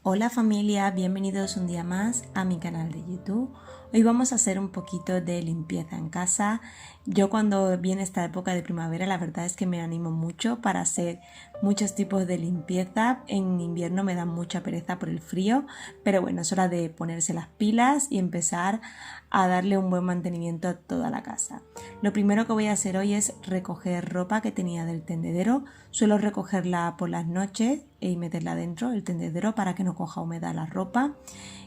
Hola familia, bienvenidos un día más a mi canal de YouTube. Hoy vamos a hacer un poquito de limpieza en casa. Yo cuando viene esta época de primavera la verdad es que me animo mucho para hacer muchos tipos de limpieza. En invierno me da mucha pereza por el frío, pero bueno, es hora de ponerse las pilas y empezar a darle un buen mantenimiento a toda la casa. Lo primero que voy a hacer hoy es recoger ropa que tenía del tendedero. Suelo recogerla por las noches y meterla dentro del tendedero para que no coja humedad la ropa,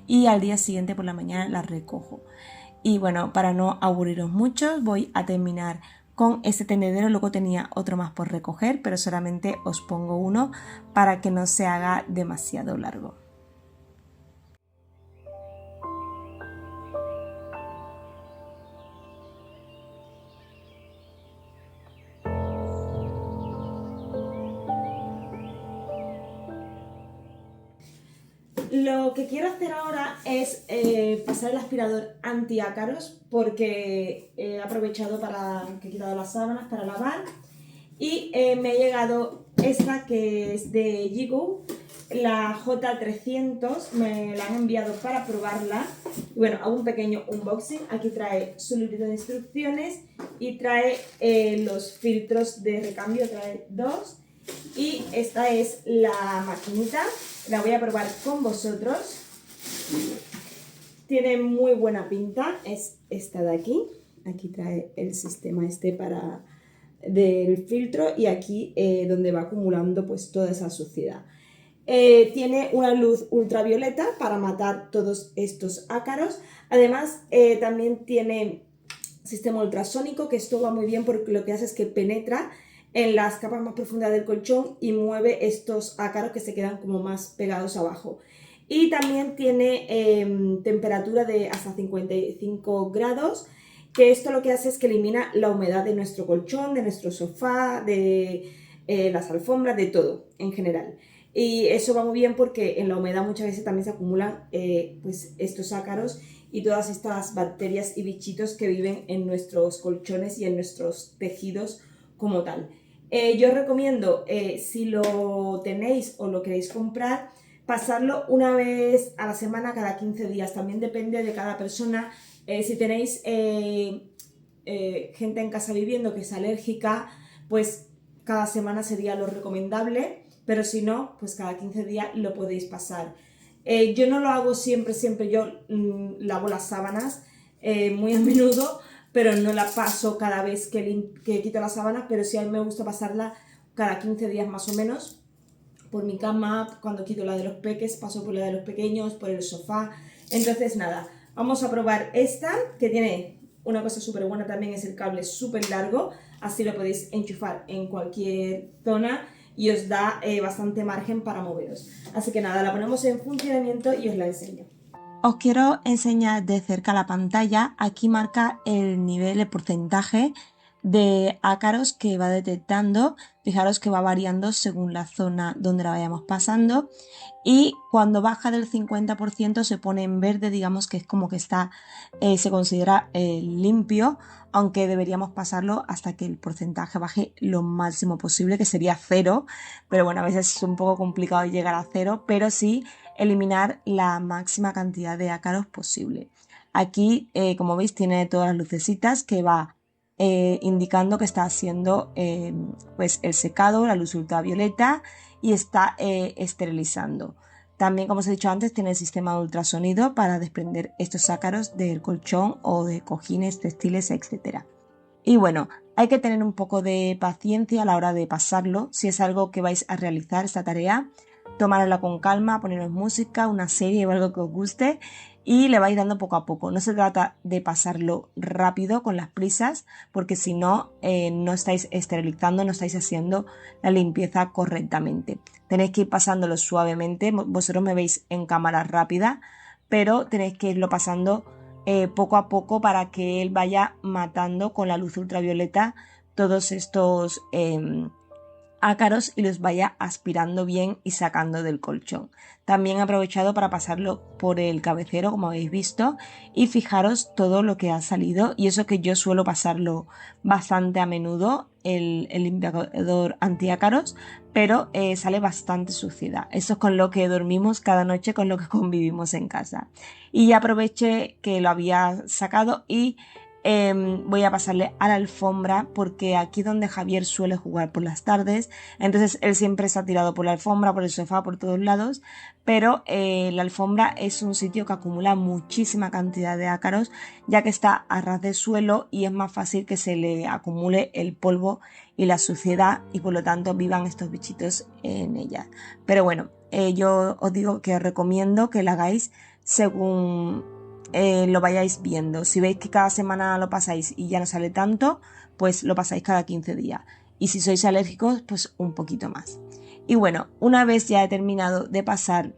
y al día siguiente por la mañana la recojo. Y bueno, para no aburriros mucho, voy a terminar con este tendedero. Luego tenía otro más por recoger, pero solamente os pongo uno para que no se haga demasiado largo. Lo que quiero hacer ahora es pasar el aspirador antiácaros, porque he aprovechado para que he quitado las sábanas para lavar y me ha llegado esta que es de Yigo, la J300. Me la han enviado para probarla. Bueno, hago un pequeño unboxing. Aquí trae su librito de instrucciones y trae los filtros de recambio, trae dos. Y esta es la maquinita, la voy a probar con vosotros. Tiene muy buena pinta, es esta de aquí. Aquí trae el sistema este para del filtro, y aquí donde va acumulando pues toda esa suciedad. Tiene una luz ultravioleta para matar todos estos ácaros. Además también tiene sistema ultrasónico, que esto va muy bien porque lo que hace es que penetra en las capas más profundas del colchón y mueve estos ácaros que se quedan como más pegados abajo. Y también tiene temperatura de hasta 55 grados, que esto lo que hace es que elimina la humedad de nuestro colchón, de nuestro sofá, de las alfombras, de todo en general. Y eso va muy bien porque en la humedad muchas veces también se acumulan pues estos ácaros y todas estas bacterias y bichitos que viven en nuestros colchones y en nuestros tejidos como tal. Yo recomiendo, si lo tenéis o lo queréis comprar, pasarlo una vez a la semana, cada 15 días. También depende de cada persona. Si tenéis gente en casa viviendo que es alérgica, pues cada semana sería lo recomendable, pero si no, pues cada 15 días lo podéis pasar. Yo no lo hago siempre, yo lavo las sábanas muy a menudo, pero no la paso cada vez que quito las sábanas, pero sí a mí me gusta pasarla cada 15 días más o menos, por mi cama. Cuando quito la de los peques, paso por la de los pequeños, por el sofá. Entonces nada, vamos a probar esta, que tiene una cosa súper buena también, es el cable súper largo, así lo podéis enchufar en cualquier zona y os da bastante margen para moveros. Así que nada, la ponemos en funcionamiento y os la enseño. Os quiero enseñar de cerca la pantalla. Aquí marca el nivel, el porcentaje de ácaros que va detectando. Fijaros que va variando según la zona donde la vayamos pasando, y cuando baja del 50% se pone en verde, digamos que es como que está, se considera limpio, aunque deberíamos pasarlo hasta que el porcentaje baje lo máximo posible, que sería cero, pero bueno, a veces es un poco complicado llegar a cero, pero sí eliminar la máxima cantidad de ácaros posible. Aquí, como veis, tiene todas las lucecitas que va indicando que está haciendo pues el secado, la luz ultravioleta, y está esterilizando. También, como os he dicho antes, tiene el sistema de ultrasonido para desprender estos ácaros del colchón o de cojines, textiles, etc. Y bueno, hay que tener un poco de paciencia a la hora de pasarlo. Si es algo que vais a realizar, esta tarea, tomárosla con calma, poneros música, una serie o algo que os guste, y le vais dando poco a poco. No se trata de pasarlo rápido con las prisas, porque si no, no estáis esterilizando, no estáis haciendo la limpieza correctamente. Tenéis que ir pasándolo suavemente. Vosotros me veis en cámara rápida, pero tenéis que irlo pasando poco a poco para que él vaya matando con la luz ultravioleta todos estos ácaros y los vaya aspirando bien y sacando del colchón. También he aprovechado para pasarlo por el cabecero, como habéis visto, y fijaros todo lo que ha salido, y eso que yo suelo pasarlo bastante a menudo, el limpiador antiácaros, pero sale bastante suciedad. Eso es con lo que dormimos cada noche, con lo que convivimos en casa. Y ya aproveché que lo había sacado y voy a pasarle a la alfombra, porque aquí donde Javier suele jugar por las tardes, entonces él siempre se ha tirado por la alfombra, por el sofá, por todos lados, pero la alfombra es un sitio que acumula muchísima cantidad de ácaros, ya que está a ras de suelo y es más fácil que se le acumule el polvo y la suciedad, y por lo tanto vivan estos bichitos en ella. Pero bueno, yo os digo que os recomiendo que la hagáis según lo vayáis viendo. Si veis que cada semana lo pasáis y ya no sale tanto, pues lo pasáis cada 15 días. Y si sois alérgicos, pues un poquito más. Y bueno, una vez ya he terminado de pasar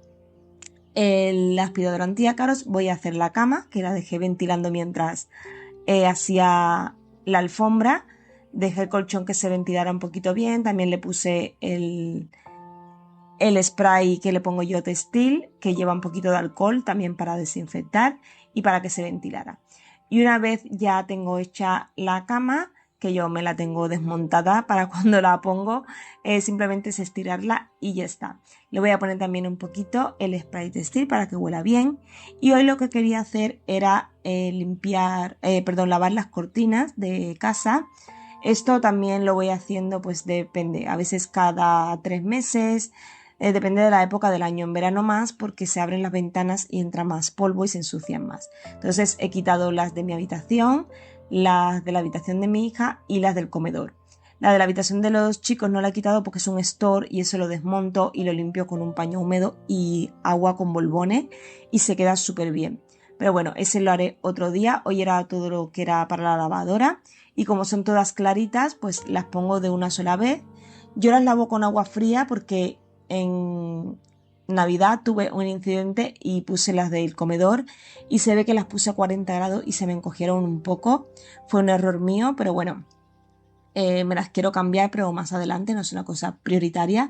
el aspirador antiácaros, voy a hacer la cama, que la dejé ventilando mientras hacía la alfombra. Dejé el colchón que se ventilara un poquito bien. También le puse el spray que le pongo yo textil, que lleva un poquito de alcohol también para desinfectar y para que se ventilara. Y una vez ya tengo hecha la cama, que yo me la tengo desmontada para cuando la pongo, simplemente es estirarla y ya está. Le voy a poner también un poquito el spray textil para que huela bien. Y hoy lo que quería hacer era lavar las cortinas de casa. Esto también lo voy haciendo, pues depende, a veces cada 3 meses, depende de la época del año. En verano más, porque se abren las ventanas y entra más polvo y se ensucian más. Entonces he quitado las de mi habitación, las de la habitación de mi hija y las del comedor. La de la habitación de los chicos no la he quitado porque es un store y eso lo desmonto y lo limpio con un paño húmedo y agua con bolbones y se queda súper bien. Pero bueno, ese lo haré otro día. Hoy era todo lo que era para la lavadora, y como son todas claritas, pues las pongo de una sola vez. Yo las lavo con agua fría porque en Navidad tuve un incidente y puse las del comedor y se ve que las puse a 40 grados y se me encogieron un poco. Fue un error mío, pero bueno, me las quiero cambiar, pero más adelante, no es una cosa prioritaria.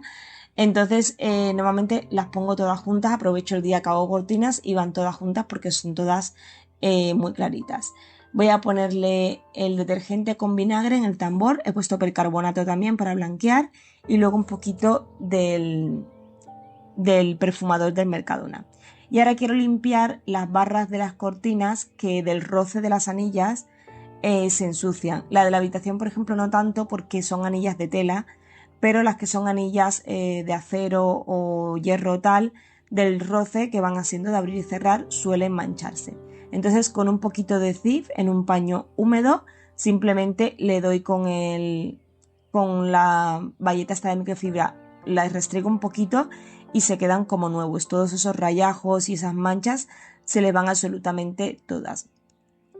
Entonces normalmente las pongo todas juntas, aprovecho el día que hago cortinas y van todas juntas porque son todas muy claritas. Voy a ponerle el detergente con vinagre en el tambor, he puesto percarbonato también para blanquear y luego un poquito del perfumador del Mercadona. Y ahora quiero limpiar las barras de las cortinas que del roce de las anillas se ensucian. La de la habitación, por ejemplo, no tanto porque son anillas de tela, pero las que son anillas de acero o hierro tal, del roce que van haciendo de abrir y cerrar, suelen mancharse. Entonces, con un poquito de Cif en un paño húmedo, simplemente le doy con la bayeta esta de microfibra, la restriego un poquito y se quedan como nuevos. Todos esos rayajos y esas manchas se le van absolutamente todas.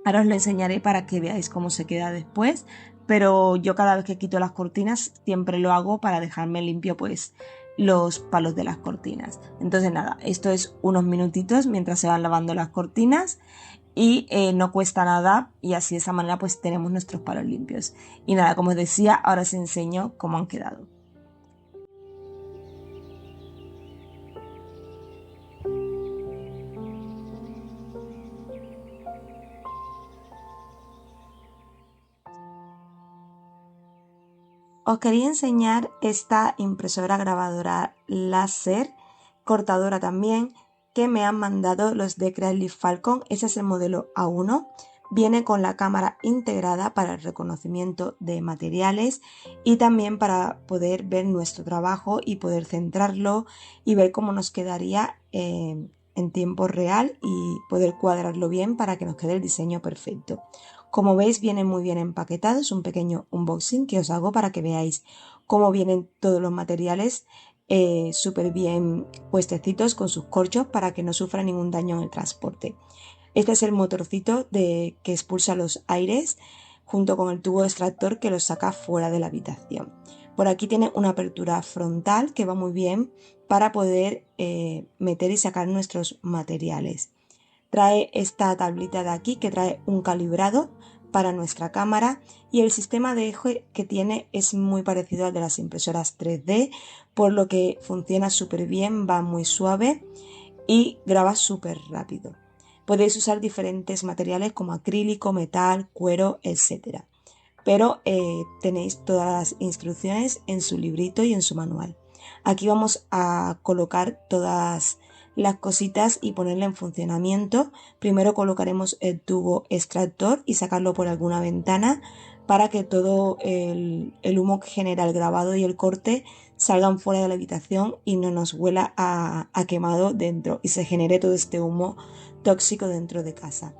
Ahora os lo enseñaré para que veáis cómo se queda después, pero yo cada vez que quito las cortinas siempre lo hago para dejarme limpio pues los palos de las cortinas. Entonces nada, esto es unos minutitos mientras se van lavando las cortinas y no cuesta nada, y así de esa manera pues tenemos nuestros palos limpios. Y nada, como os decía, ahora os enseño cómo han quedado. Os quería enseñar esta impresora grabadora láser, cortadora también, que me han mandado los de Crealist Falcon. Ese es el modelo A1. Viene con la cámara integrada para el reconocimiento de materiales y también para poder ver nuestro trabajo y poder centrarlo y ver cómo nos quedaría en tiempo real y poder cuadrarlo bien para que nos quede el diseño perfecto. Como veis, viene muy bien empaquetado, es un pequeño unboxing que os hago para que veáis cómo vienen todos los materiales súper bien puestecitos con sus corchos para que no sufra ningún daño en el transporte. Este es el motorcito que expulsa los aires junto con el tubo extractor que los saca fuera de la habitación. Por aquí tiene una apertura frontal que va muy bien para poder meter y sacar nuestros materiales. Trae esta tablita de aquí que trae un calibrado para nuestra cámara, y el sistema de eje que tiene es muy parecido al de las impresoras 3D, por lo que funciona súper bien, va muy suave y graba súper rápido. Podéis usar diferentes materiales como acrílico, metal, cuero, etc. Pero tenéis todas las instrucciones en su librito y en su manual. Aquí vamos a colocar todas las cositas y ponerla en funcionamiento. Primero colocaremos el tubo extractor y sacarlo por alguna ventana para que todo el humo que genera el grabado y el corte salgan fuera de la habitación y no nos huela a quemado dentro y se genere todo este humo tóxico dentro de casa.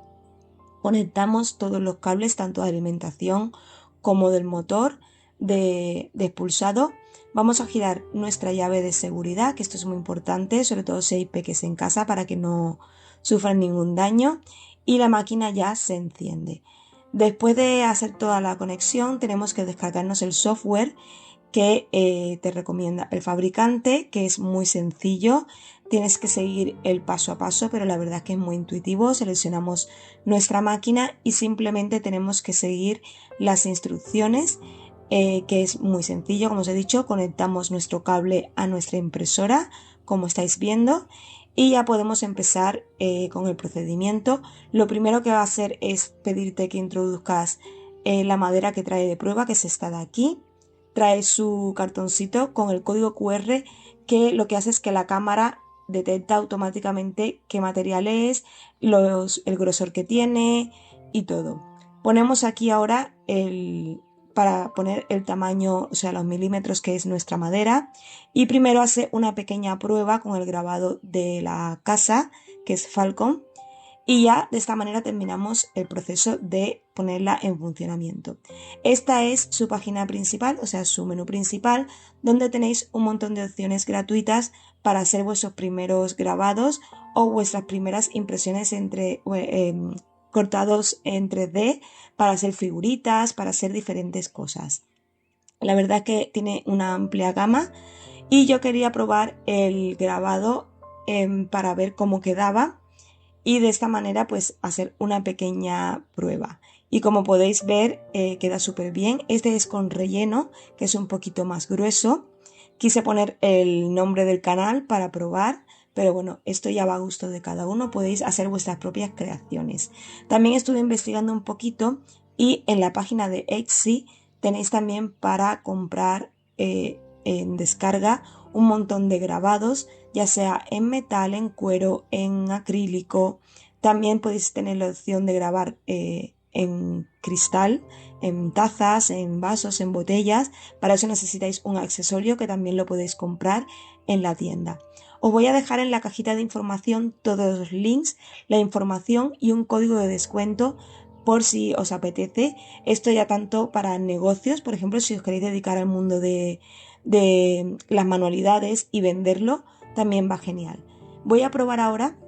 Conectamos todos los cables, tanto de alimentación como del motor de expulsado. Vamos a girar nuestra llave de seguridad, que esto es muy importante, sobre todo si hay peques en casa, para que no sufran ningún daño, y la máquina ya se enciende. Después de hacer toda la conexión, tenemos que descargarnos el software que te recomienda el fabricante, que es muy sencillo. Tienes que seguir el paso a paso, pero la verdad es que es muy intuitivo. Seleccionamos nuestra máquina y simplemente tenemos que seguir las instrucciones, que es muy sencillo. Como os he dicho, conectamos nuestro cable a nuestra impresora, como estáis viendo, y ya podemos empezar con el procedimiento. Lo primero que va a hacer es pedirte que introduzcas la madera que trae de prueba, que es esta de aquí. Trae su cartoncito con el código QR, que lo que hace es que la cámara detecta automáticamente qué material es, el grosor que tiene y todo. Ponemos aquí ahora para poner el tamaño, o sea, los milímetros que es nuestra madera, y primero hace una pequeña prueba con el grabado de la casa, que es Falcon. Y ya de esta manera terminamos el proceso de ponerla en funcionamiento. Esta es su página principal, o sea, su menú principal, donde tenéis un montón de opciones gratuitas para hacer vuestros primeros grabados o vuestras primeras impresiones cortados en 3D para hacer figuritas, para hacer diferentes cosas. La verdad que tiene una amplia gama y yo quería probar el grabado para ver cómo quedaba, y de esta manera pues hacer una pequeña prueba. Y como podéis ver, queda súper bien. Este es con relleno, que es un poquito más grueso. Quise poner el nombre del canal para probar, pero bueno, esto ya va a gusto de cada uno. Podéis hacer vuestras propias creaciones. También estuve investigando un poquito y en la página de Etsy tenéis también para comprar en descarga un montón de grabados, ya sea en metal, en cuero, en acrílico. También podéis tener la opción de grabar en cristal, en tazas, en vasos, en botellas. Para eso necesitáis un accesorio que también lo podéis comprar en la tienda. Os voy a dejar en la cajita de información todos los links, la información y un código de descuento por si os apetece. Esto ya tanto para negocios, por ejemplo, si os queréis dedicar al mundo de las manualidades y venderlo, también va genial. Voy a probar ahora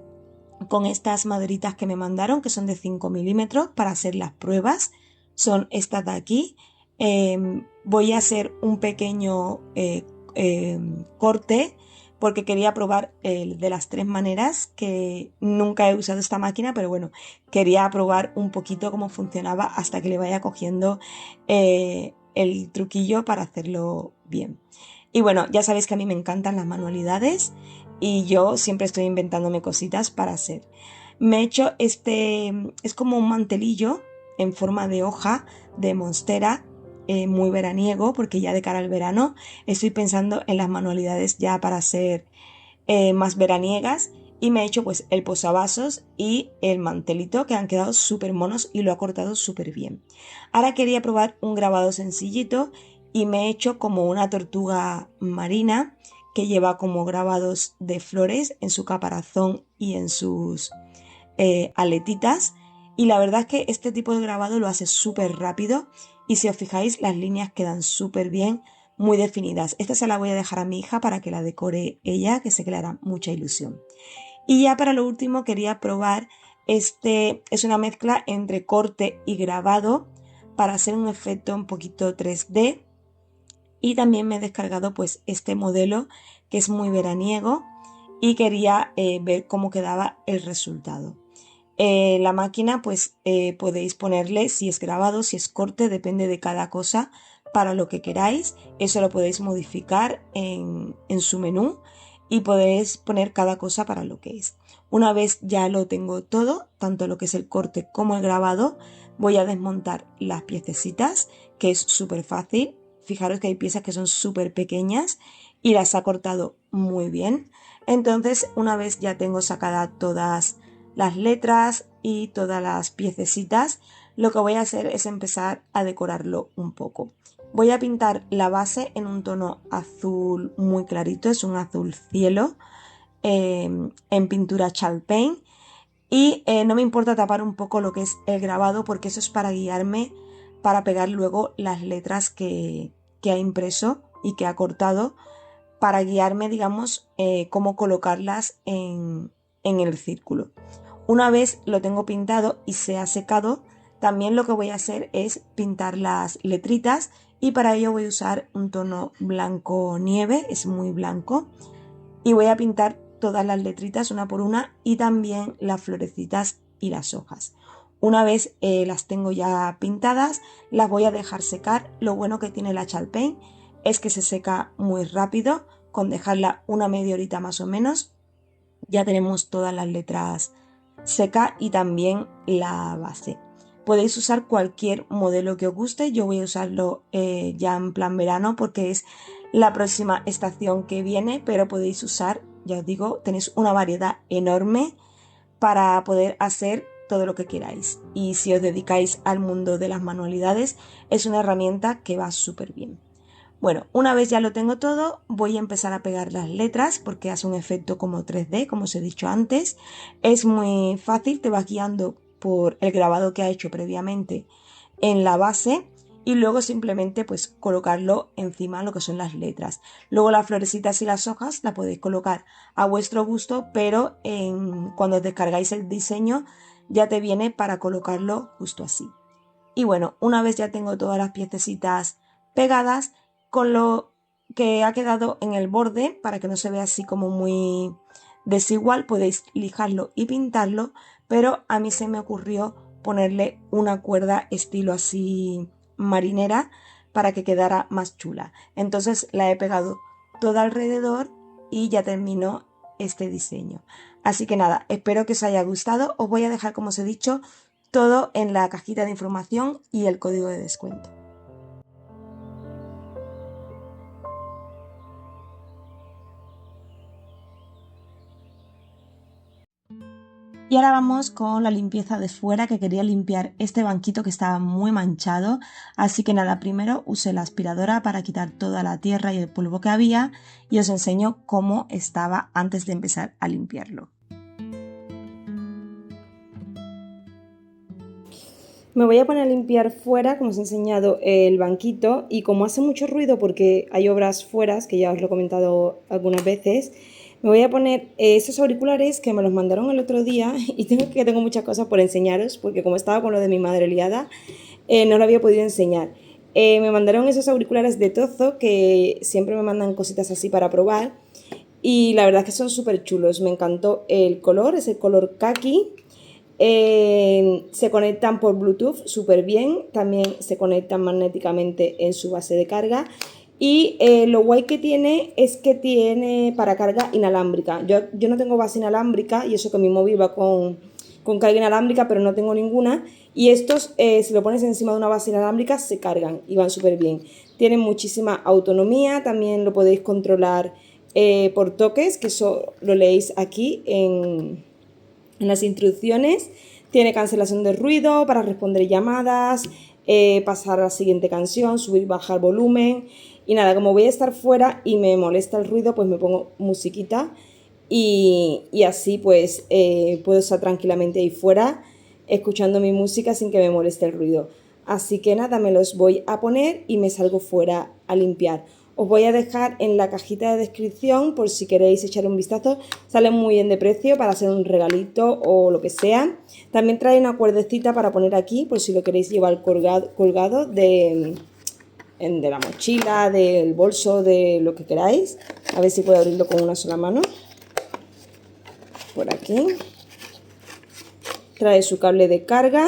con estas maderitas que me mandaron, que son de 5 milímetros, para hacer las pruebas. Son estas de aquí. Voy a hacer un pequeño corte porque quería probar el de las 3 maneras, que nunca he usado esta máquina, pero bueno, quería probar un poquito cómo funcionaba hasta que le vaya cogiendo el truquillo para hacerlo bien. Y bueno, ya sabéis que a mí me encantan las manualidades y yo siempre estoy inventándome cositas para hacer. Me he hecho es como un mantelillo en forma de hoja de monstera, muy veraniego, porque ya de cara al verano estoy pensando en las manualidades ya para ser más veraniegas, y me he hecho pues el posavasos y el mantelito, que han quedado súper monos y lo ha cortado súper bien. Ahora quería probar un grabado sencillito y me he hecho como una tortuga marina que lleva como grabados de flores en su caparazón y en sus aletitas, y la verdad es que este tipo de grabado lo hace súper rápido y si os fijáis las líneas quedan súper bien, muy definidas. Esta se la voy a dejar a mi hija para que la decore ella, que sé que le hará mucha ilusión. Y ya para lo último quería probar es una mezcla entre corte y grabado para hacer un efecto un poquito 3D, y también me he descargado pues este modelo que es muy veraniego y quería ver cómo quedaba el resultado. La máquina pues podéis ponerle si es grabado, si es corte, depende de cada cosa para lo que queráis. Eso lo podéis modificar en su menú y podéis poner cada cosa para lo que es. Una vez ya lo tengo todo, tanto lo que es el corte como el grabado, voy a desmontar las piececitas, que es súper fácil. Fijaros que hay piezas que son súper pequeñas y las ha cortado muy bien. Entonces, una vez ya tengo sacadas todas las letras y todas las piececitas, lo que voy a hacer es empezar a decorarlo un poco. Voy a pintar la base en un tono azul muy clarito, es un azul cielo, en pintura chalk paint, y no me importa tapar un poco lo que es el grabado porque eso es para guiarme para pegar luego las letras que ha impreso y que ha cortado, para guiarme, digamos, cómo colocarlas en el círculo. Una vez lo tengo pintado y se ha secado, también lo que voy a hacer es pintar las letritas, y para ello voy a usar un tono blanco nieve, es muy blanco, y voy a pintar todas las letritas una por una y también las florecitas y las hojas. Una vez las tengo ya pintadas, las voy a dejar secar. Lo bueno que tiene la chalk paint es que se seca muy rápido, con dejarla una media horita más o menos. Ya tenemos todas las letras secas y también la base. Podéis usar cualquier modelo que os guste, yo voy a usarlo ya en plan verano porque es la próxima estación que viene, pero podéis usar, ya os digo, tenéis una variedad enorme para poder hacer todo lo que queráis. Y si os dedicáis al mundo de las manualidades, es una herramienta que va súper bien. Bueno, una vez ya lo tengo todo, voy a empezar a pegar las letras porque hace un efecto como 3D, como os he dicho antes. Es muy fácil, te vas guiando por el grabado que ha hecho previamente en la base y luego simplemente pues colocarlo encima lo que son las letras. Luego las florecitas y las hojas las podéis colocar a vuestro gusto, pero cuando descargáis el diseño ya te viene para colocarlo justo así. Y bueno, una vez ya tengo todas las piececitas pegadas, con lo que ha quedado en el borde, para que no se vea así como muy desigual, podéis lijarlo y pintarlo, pero a mí se me ocurrió ponerle una cuerda estilo así marinera para que quedara más chula. Entonces la he pegado toda alrededor y ya terminó este diseño. Así que nada, espero que os haya gustado. Os voy a dejar, como os he dicho, todo en la cajita de información y el código de descuento. Y ahora vamos con la limpieza de fuera, que quería limpiar este banquito que estaba muy manchado. Así que nada, primero usé la aspiradora para quitar toda la tierra y el polvo que había y os enseño cómo estaba antes de empezar a limpiarlo. Me voy a poner a limpiar fuera, como os he enseñado, el banquito, y como hace mucho ruido porque hay obras fuera, que ya os lo he comentado algunas veces, me voy a poner esos auriculares que me los mandaron el otro día y tengo muchas cosas por enseñaros porque como estaba con lo de mi madre liada, no lo había podido enseñar. Me mandaron esos auriculares de Tozo, que siempre me mandan cositas así para probar, y la verdad es que son súper chulos. Me encantó el color, es el color kaki. Se conectan por Bluetooth súper bien, también se conectan magnéticamente en su base de carga, y lo guay que tiene es que tiene para carga inalámbrica. Yo no tengo base inalámbrica, y eso que mi móvil va con carga inalámbrica, pero no tengo ninguna, y estos si lo pones encima de una base inalámbrica se cargan y van súper bien. Tienen muchísima autonomía, también lo podéis controlar por toques, que eso lo leéis aquí en las instrucciones. Tiene cancelación de ruido para responder llamadas, pasar a la siguiente canción, subir y bajar volumen. Y nada, como voy a estar fuera y me molesta el ruido, pues me pongo musiquita y así pues puedo estar tranquilamente ahí fuera escuchando mi música sin que me moleste el ruido. Así que nada, me los voy a poner y me salgo fuera a limpiar. Os voy a dejar en la cajita de descripción por si queréis echar un vistazo. Salen muy bien de precio para hacer un regalito o lo que sea. También trae una cuerdecita para poner aquí por si lo queréis llevar colgado de la mochila, del bolso, de lo que queráis. A ver si puedo abrirlo con una sola mano. Por aquí. trae su cable de carga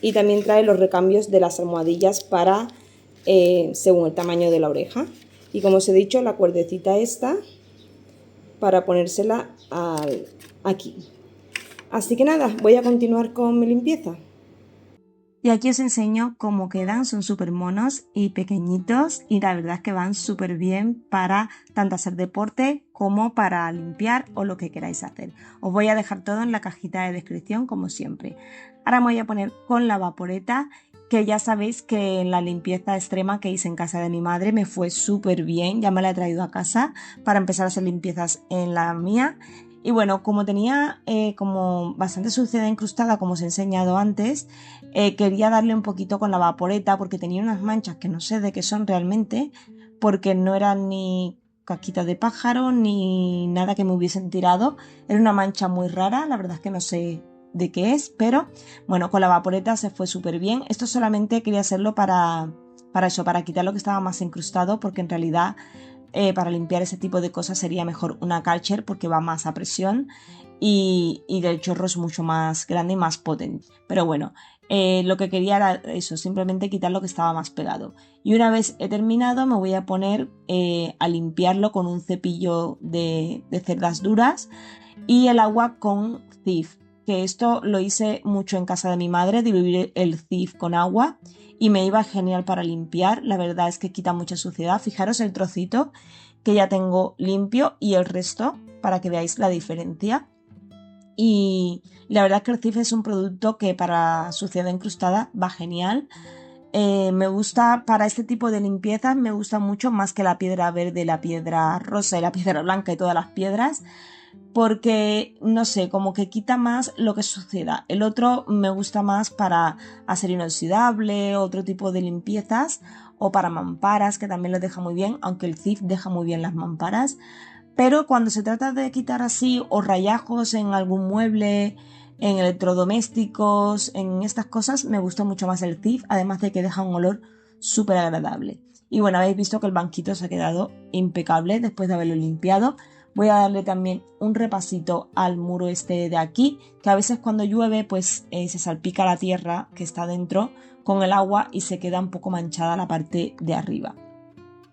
y también trae los recambios de las almohadillas para según el tamaño de la oreja. Y como os he dicho, la cuerdecita esta para ponérsela aquí. Así que nada, voy a continuar con mi limpieza. Y aquí os enseño cómo quedan, son súper monos y pequeñitos y la verdad es que van súper bien para tanto hacer deporte como para limpiar o lo que queráis hacer. Os voy a dejar todo en la cajita de descripción como siempre. Ahora me voy a poner con la vaporeta, que ya sabéis que en la limpieza extrema que hice en casa de mi madre me fue súper bien, ya me la he traído a casa para empezar a hacer limpiezas en la mía. Y bueno, como tenía como bastante suciedad incrustada, como os he enseñado antes, quería darle un poquito con la vaporeta porque tenía unas manchas que no sé de qué son realmente, porque no eran ni casquitas de pájaro ni nada que me hubiesen tirado. Era una mancha muy rara, la verdad es que no sé de qué es, pero bueno, con la vaporeta se fue súper bien. Esto solamente quería hacerlo para eso, para quitar lo que estaba más incrustado, porque en realidad para limpiar ese tipo de cosas sería mejor una Karcher porque va más a presión y el chorro es mucho más grande y más potente. Pero bueno, lo que quería era eso, simplemente quitar lo que estaba más pegado. Y una vez he terminado me voy a poner a limpiarlo con un cepillo de cerdas duras y el agua con Cif, que esto lo hice mucho en casa de mi madre, diluir el Cif con agua y me iba genial para limpiar. La verdad es que quita mucha suciedad. Fijaros el trocito que ya tengo limpio y el resto para que veáis la diferencia. Y la verdad es que el Cif es un producto que para suciedad incrustada va genial. Me gusta para este tipo de limpiezas, me gusta mucho más que la piedra verde, la piedra rosa y la piedra blanca y todas las piedras, porque no sé, como que quita más lo que es suciedad. El otro me gusta más para acero inoxidable, otro tipo de limpiezas, o para mamparas, que también lo deja muy bien, aunque el Cif deja muy bien las mamparas. Pero cuando se trata de quitar así o rayajos en algún mueble, en electrodomésticos, en estas cosas, me gusta mucho más el Cif, además de que deja un olor súper agradable. Y bueno, habéis visto que el banquito se ha quedado impecable después de haberlo limpiado. Voy a darle también un repasito al muro este de aquí, que a veces cuando llueve pues se salpica la tierra que está dentro con el agua y se queda un poco manchada la parte de arriba.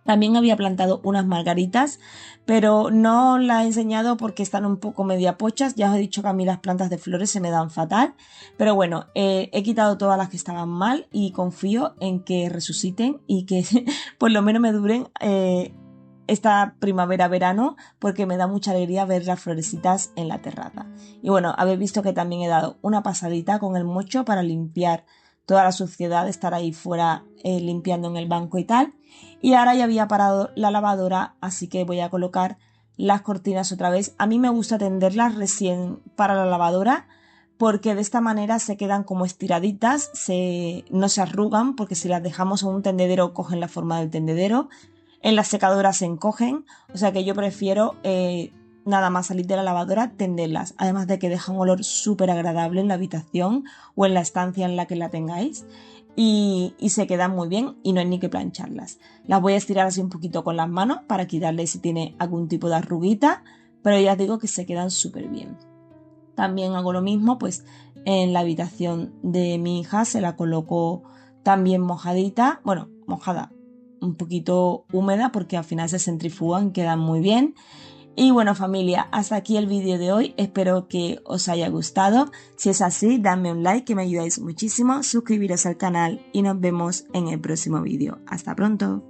También había plantado unas margaritas, pero no las he enseñado porque están un poco media pochas. Ya os he dicho que a mí las plantas de flores se me dan fatal. Pero bueno, he quitado todas las que estaban mal y confío en que resuciten y que por lo menos me duren esta primavera-verano, porque me da mucha alegría ver las florecitas en la terraza. Y bueno, habéis visto que también he dado una pasadita con el mocho para limpiar toda la suciedad de estar ahí fuera limpiando en el banco y tal. Y ahora ya había parado la lavadora, así que voy a colocar las cortinas otra vez. A mí me gusta tenderlas recién para la lavadora porque de esta manera se quedan como estiraditas, no se arrugan, porque si las dejamos en un tendedero cogen la forma del tendedero. En la secadora se encogen, o sea que yo prefiero nada más salir de la lavadora tenderlas, además de que deja un olor súper agradable en la habitación o en la estancia en la que la tengáis y se quedan muy bien y no hay ni que plancharlas. Las voy a estirar así un poquito con las manos para quitarle si tiene algún tipo de arruguita, pero ya os digo que se quedan súper bien. También hago lo mismo pues en la habitación de mi hija, se la coloco también mojadita, bueno, mojada, un poquito húmeda porque al final se centrifugan, quedan muy bien. Y bueno familia, hasta aquí el vídeo de hoy, espero que os haya gustado. Si es así, dadme un like que me ayudáis muchísimo, suscribiros al canal y nos vemos en el próximo vídeo. Hasta pronto.